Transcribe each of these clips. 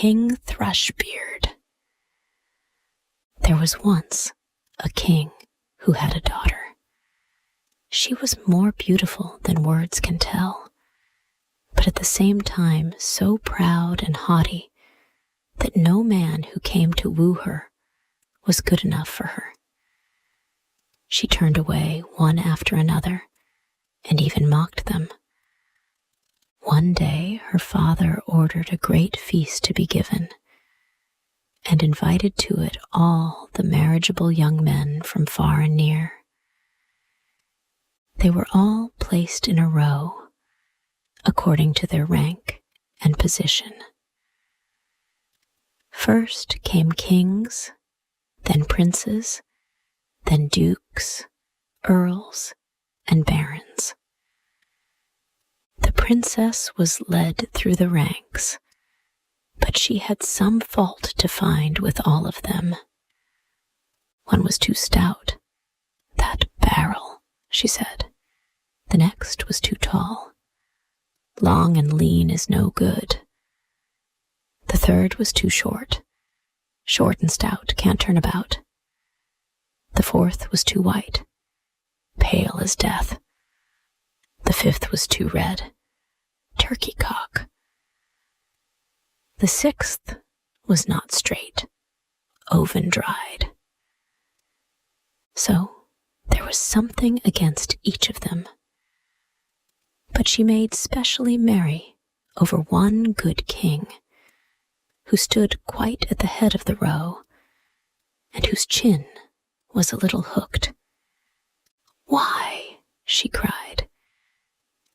King Thrushbeard. There was once a king who had a daughter. She was more beautiful than words can tell, but at the same time so proud and haughty that no man who came to woo her was good enough for her. She turned away one after another and even mocked them. One day her father ordered a great feast to be given and invited to it all the marriageable young men from far and near. They were all placed in a row according to their rank and position. First came kings, then princes, then dukes, earls, and barons. The princess was led through the ranks, but she had some fault to find with all of them. One was too stout. "That barrel," she said. The next was too tall. "Long and lean is no good." The third was too short. "Short and stout, can't turn about." The fourth was too white. "Pale as death." The fifth was too red. "Turkey cock." The sixth was not straight. Oven dried. So there was something against each of them. But she made specially merry over one good king, who stood quite at the head of the row, and whose chin was a little hooked. "Why," she cried,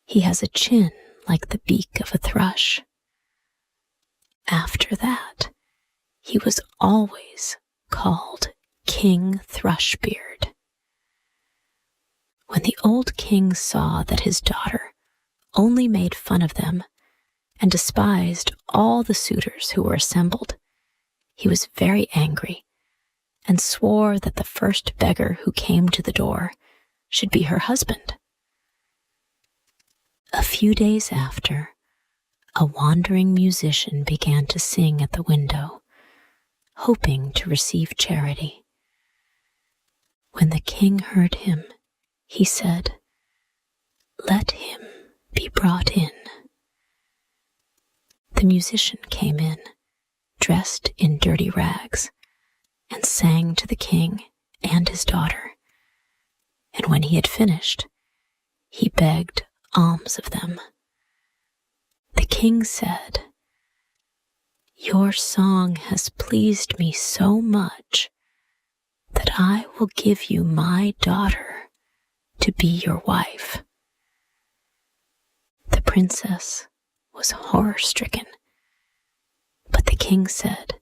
"he has a chin like the beak of a thrush." After that, he was always called King Thrushbeard. When the old king saw that his daughter only made fun of them and despised all the suitors who were assembled, he was very angry and swore that the first beggar who came to the door should be her husband. A few days after, a wandering musician began to sing at the window, hoping to receive charity. When the king heard him, he said, "Let him be brought in." The musician came in, dressed in dirty rags, and sang to the king and his daughter. And when he had finished, he begged alms of them. The king said, "Your song has pleased me so much that I will give you my daughter to be your wife." The princess was horror-stricken, but the king said,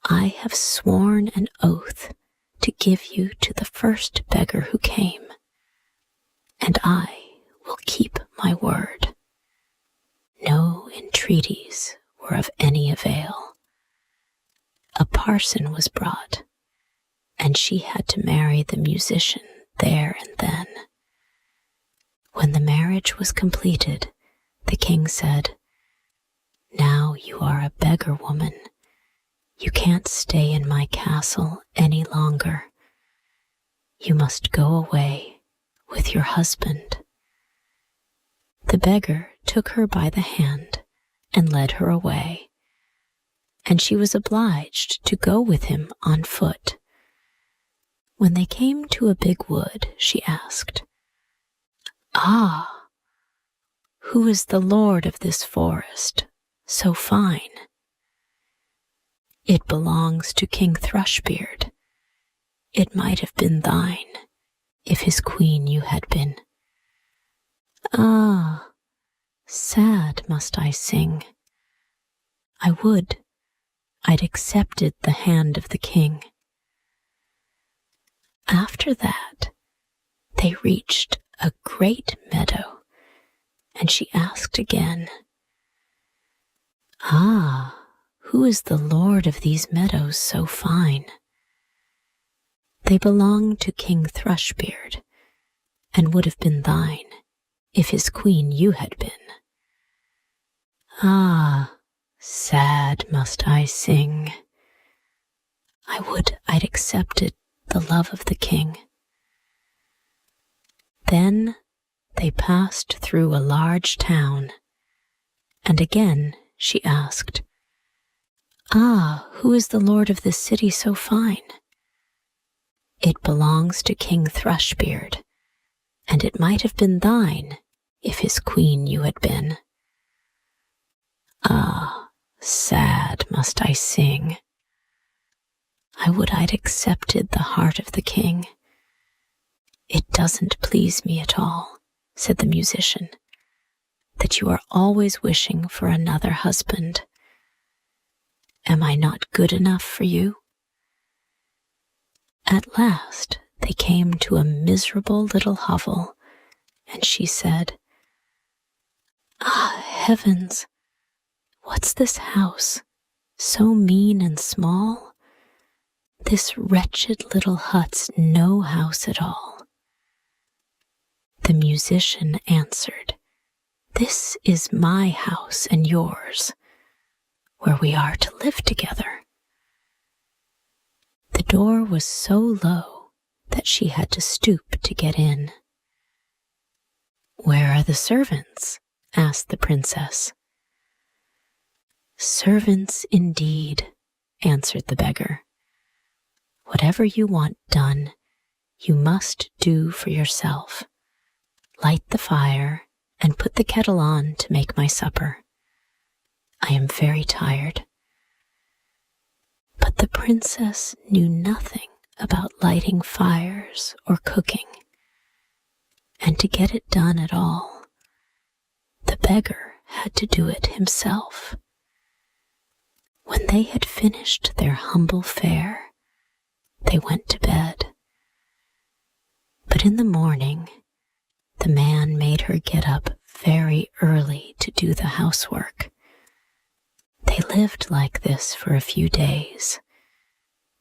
"I have sworn an oath to give you to the first beggar who came, and I will keep my word." No entreaties were of any avail. A parson was brought, and she had to marry the musician there and then. When the marriage was completed, the king said, "Now you are a beggar woman. You can't stay in my castle any longer. You must go away with your husband." The beggar took her by the hand and led her away, and she was obliged to go with him on foot. When they came to a big wood, she asked, "Ah, who is the lord of this forest, so fine?" "It belongs to King Thrushbeard. It might have been thine, if his queen you had been." "Ah, sad must I sing. I would I'd accepted the hand of the king." After that, they reached a great meadow, and she asked again, "Ah, who is the lord of these meadows so fine?" "They belong to King Thrushbeard, and would have been thine, if his queen you had been." "Ah, sad must I sing. I would I'd accepted the love of the king. Then they passed through a large town, and again she asked, "Ah, who is the lord of this city so fine?" "It belongs to King Thrushbeard, and it might have been thine if his queen you had been." Ah, sad must I sing. I would I'd accepted the heart of the king. "It doesn't please me at all," said the musician, "that you are always wishing for another husband. Am I not good enough for you?" At last they came to a miserable little hovel, and she said, "Ah, heavens, what's this house, so mean and small? This wretched little hut's no house at all." The musician answered, "This is my house and yours, where we are to live together." The door was so low that she had to stoop to get in. "Where are the servants?" asked the princess. "Servants indeed," answered the beggar. "Whatever you want done, you must do for yourself. Light the fire and put the kettle on to make my supper. I am very tired." But the princess knew nothing about lighting fires or cooking, and to get it done at all, the beggar had to do it himself. When they had finished their humble fare, they went to bed. But in the morning, the man made her get up very early to do the housework. They lived like this for a few days,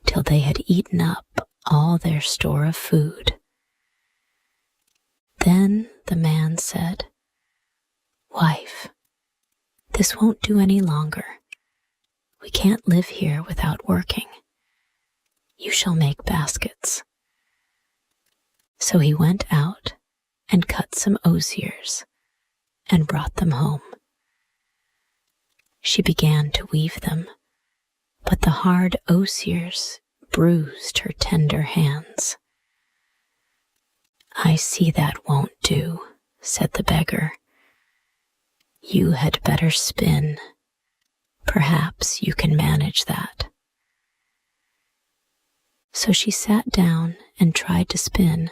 till they had eaten up all their store of food. Then the man said, "Wife, this won't do any longer. We can't live here without working. You shall make baskets." So he went out and cut some osiers and brought them home. She began to weave them, but the hard osiers bruised her tender hands. "I see that won't do," said the beggar. "You had better spin. Perhaps you can manage that." So she sat down and tried to spin,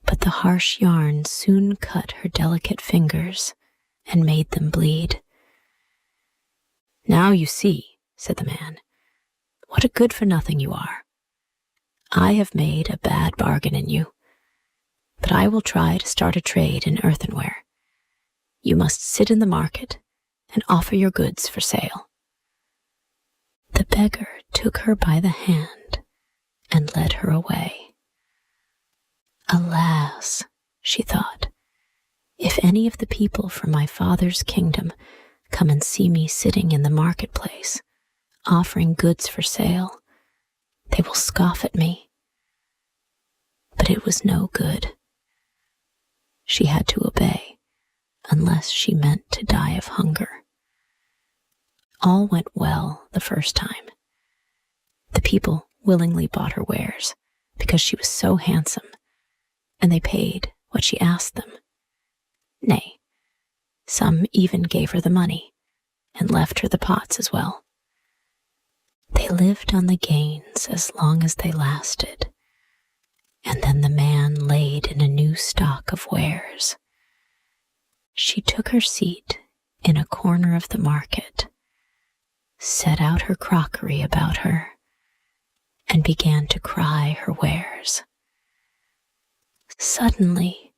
but the harsh yarn soon cut her delicate fingers and made them bleed. "Now you see," said the man, "what a good-for-nothing you are. I have made a bad bargain in you, but I will try to start a trade in earthenware. You must sit in the market and offer your goods for sale." The beggar took her by the hand and led her away. "Alas," she thought, "if any of the people from my father's kingdom come and see me sitting in the marketplace, offering goods for sale, they will scoff at me." But it was no good. She had to obey, unless she meant to die of hunger. All went well the first time. The people willingly bought her wares because she was so handsome, and they paid what she asked them. Nay, some even gave her the money and left her the pots as well. They lived on the gains as long as they lasted, and then the man laid in a new stock of wares. She took her seat in a corner of the market, set out her crockery about her, and began to cry her wares. Suddenly,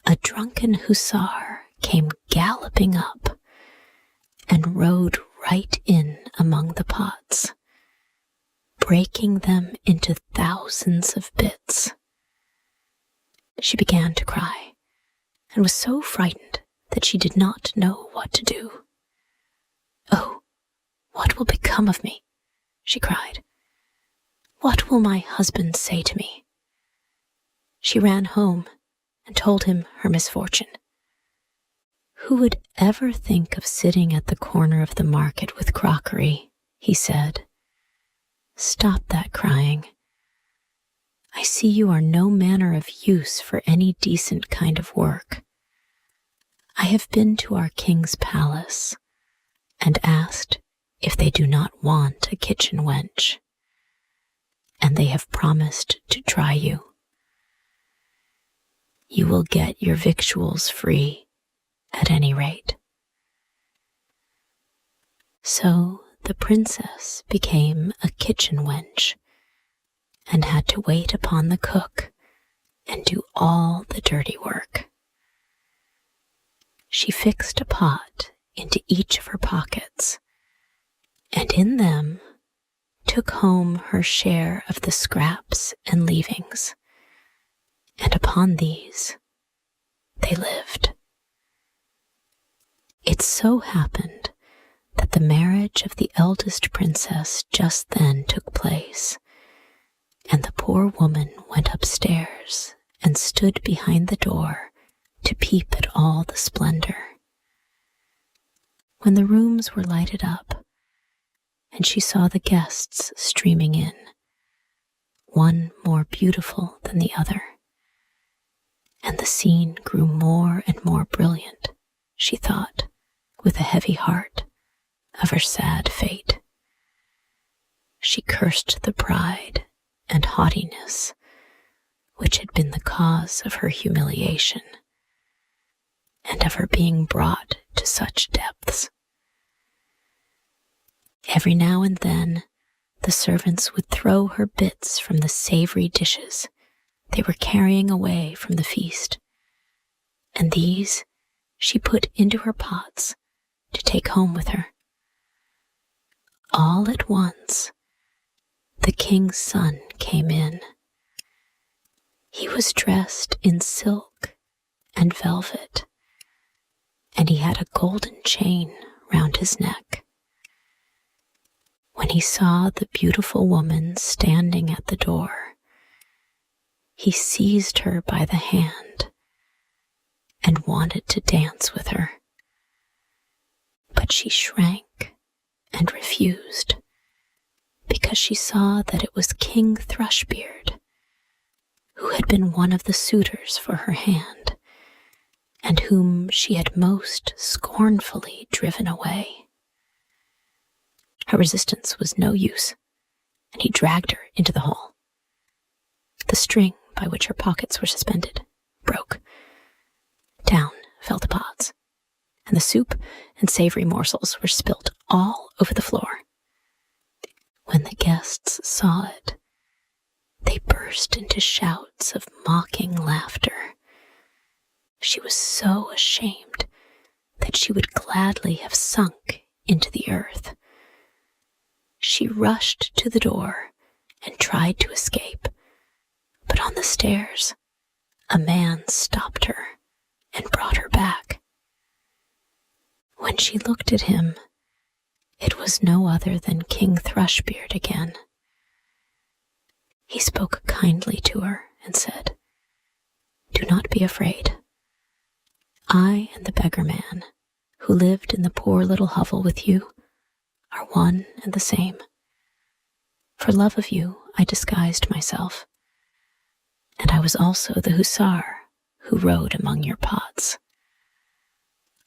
a drunken hussar came galloping up and rode right in among the pots, breaking them into thousands of bits. She began to cry and was so frightened that she did not know what to do. "Oh, what will become of me?" she cried. "What will my husband say to me?" She ran home and told him her misfortune. "Who would ever think of sitting at the corner of the market with crockery?" he said. "Stop that crying. I see you are no manner of use for any decent kind of work. I have been to our king's palace and asked if they do not want a kitchen wench, and they have promised to try you. You will get your victuals free, at any rate." So the princess became a kitchen wench and had to wait upon the cook and do all the dirty work. She fixed a pot into each of her pockets, and in them took home her share of the scraps and leavings, and upon these they lived. It so happened that the marriage of the eldest princess just then took place, and the poor woman went upstairs and stood behind the door to peep at all the splendor. When the rooms were lighted up, and she saw the guests streaming in, one more beautiful than the other, and the scene grew more and more brilliant, she thought, with a heavy heart, of her sad fate. She cursed the pride and haughtiness which had been the cause of her humiliation and of her being brought to such depths. Every now and then the servants would throw her bits from the savory dishes they were carrying away from the feast, and these she put into her pots to take home with her. All at once, the king's son came in. He was dressed in silk and velvet, and he had a golden chain round his neck. When he saw the beautiful woman standing at the door, he seized her by the hand and wanted to dance with her. But she shrank and refused, because she saw that it was King Thrushbeard, who had been one of the suitors for her hand, and whom she had most scornfully driven away. Her resistance was no use, and he dragged her into the hall. The string by which her pockets were suspended broke. Down fell the pots, and the soup and savory morsels were spilt all over the floor. When the guests saw it, they burst into shouts of mocking laughter. She was so ashamed that she would gladly have sunk into the earth. She rushed to the door and tried to escape, but on the stairs a man stopped her and brought her back. When she looked at him, it was no other than King Thrushbeard again. He spoke kindly to her and said, "Do not be afraid. I and the beggar man, who lived in the poor little hovel with you, are one and the same. For love of you, I disguised myself, and I was also the hussar who rode among your pots.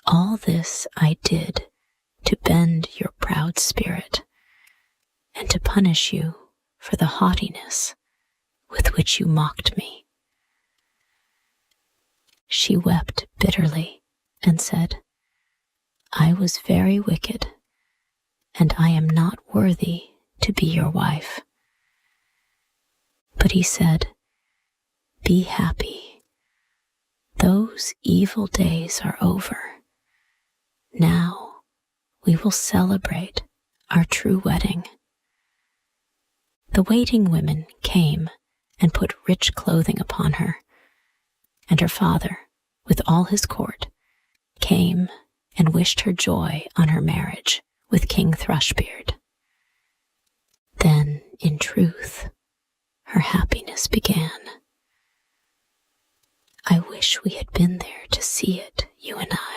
All this I did to bend your proud spirit and to punish you for the haughtiness with which you mocked me." She wept bitterly and said, "I was very wicked, and I am not worthy to be your wife." But he said, "Be happy. Those evil days are over. Now we will celebrate our true wedding." The waiting women came and put rich clothing upon her, and her father, with all his court, came and wished her joy on her marriage with King Thrushbeard. Then, in truth, her happiness began. I wish we had been there to see it, you and I.